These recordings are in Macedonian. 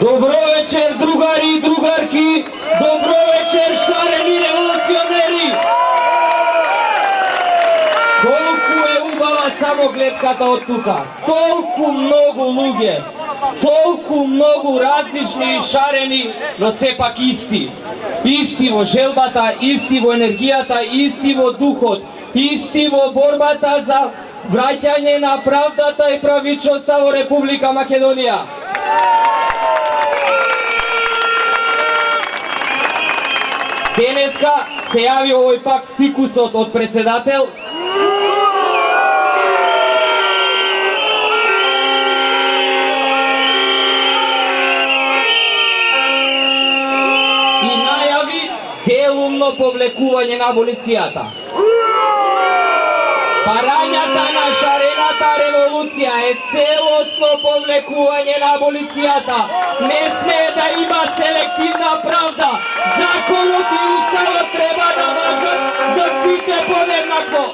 Dobro večer, drugari i drugarki, dobro večer, šareni revolucioneri. Kolku je ubava samo gledkata od tuka, tolku mnogu luge, tolku mnogu različni i šareni, no sepak isti. Istivo želbata, istivo energijata, istivo duhot, istivo borbata za vraćanje na pravdata i pravičnosta u Republika Makedonija. Денеска се јави овој пак фикусот од председател. И најави делумно повлекување на аболицијата. Парањата на шарената револуција е целосно повлекување на аболицијата. Не смее да има селективна правда. Законот и уставот треба да важат за сите подеднакво.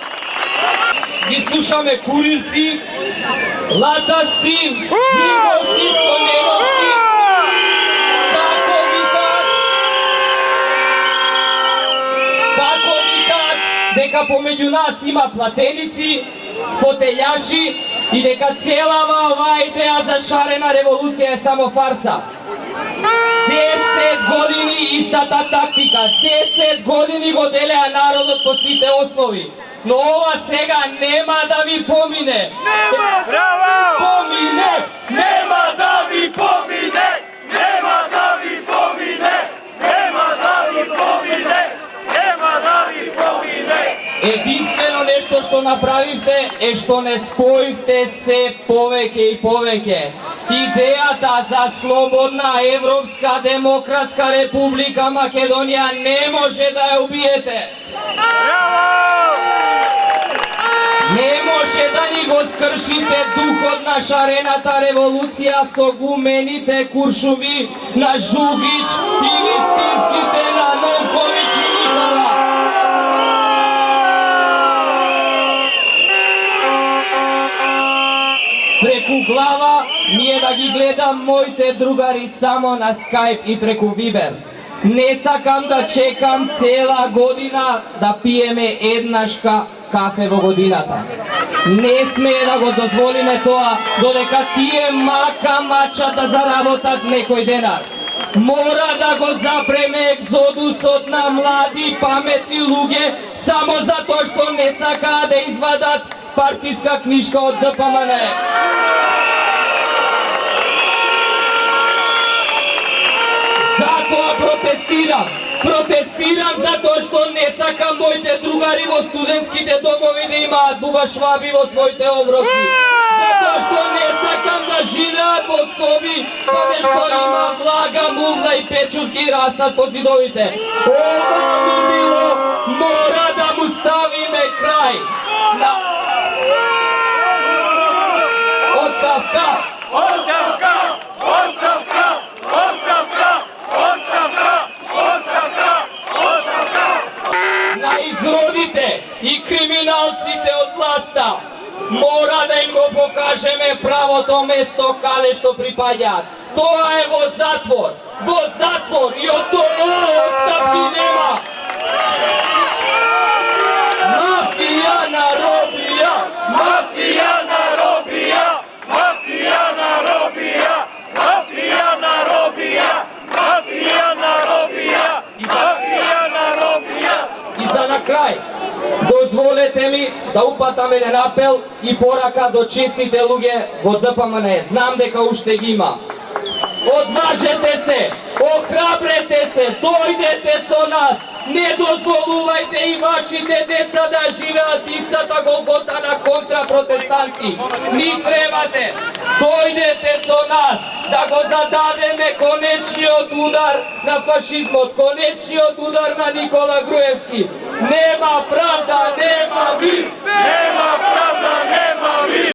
Ги слушаме курирци, латасци, зимовци, стоменовци, како викаат дека помеѓу нас има платеници, фотелјаши и дека целава оваа идеја за шарена револуција е само фарса. 10 години истата тактика, 10 години го делеа народот по сите основи. Но ова сега нема да ви помине. Помине! Нема да ви помине! Нема да ви помине! Нема да ви помине! Нема да ви помине! Единствено нешто што направивте е што не споивте се повеќе и повеќе. Идејата за слободна Европска демократска Република Македонија не може да ја убиете. Не може да ни го скршите духот на шарената револуција со гумените куршуми на Жугич и вистинските на Нонкович и Никола. Преку глава ми е да ги гледам моите другари само на Скайп и преку Вибер. Не сакам да чекам цела година да пиеме еднашка кафе во годината. Не смее да го дозволиме тоа, додека тие мача да заработат некој денар. Мора да го запреме екзодусот на млади паметни луѓе само затоа што не сакаа да извадат партиска книжка од ДПМН. Затоа протестирам. Протестирам затоа што не сакам моите другари во студентските домови да имаат бубашваби во своите оброци. Затоа што не сакам да живеат во соби каде што има влага, мугла и печурки растат под зидовите. Ова лудило мора да му ставиме крај. Оставка! Оставка! Оставка! Оставка! Оставка! Оставка! Оставка! На изродите и криминалците од власта мора да им го покажеме правото место каде што припаѓаат. Тоа е во затвор! Во затвор! И од тоа оставки нема! Мафија на робија! Мафија на робија! Мафија на робија! Мафија на робија! Мафија на робија! Мафија на робија! И за на крај, дозволете ми да упатам еден апел и порака до честните луѓе во ДПМН. Знам дека уште ги има. Одважете се, охрабрете се, дојдете со нас. Не дозволувајте и вашите деца да живеат истата голгота на контрапротестанти. Ни требате, дојдете со нас да го зададеме конечниот удар на фашизмот, конечниот удар на Никола Груевски. Нема правда, нема мир! Нема правда, нема мир!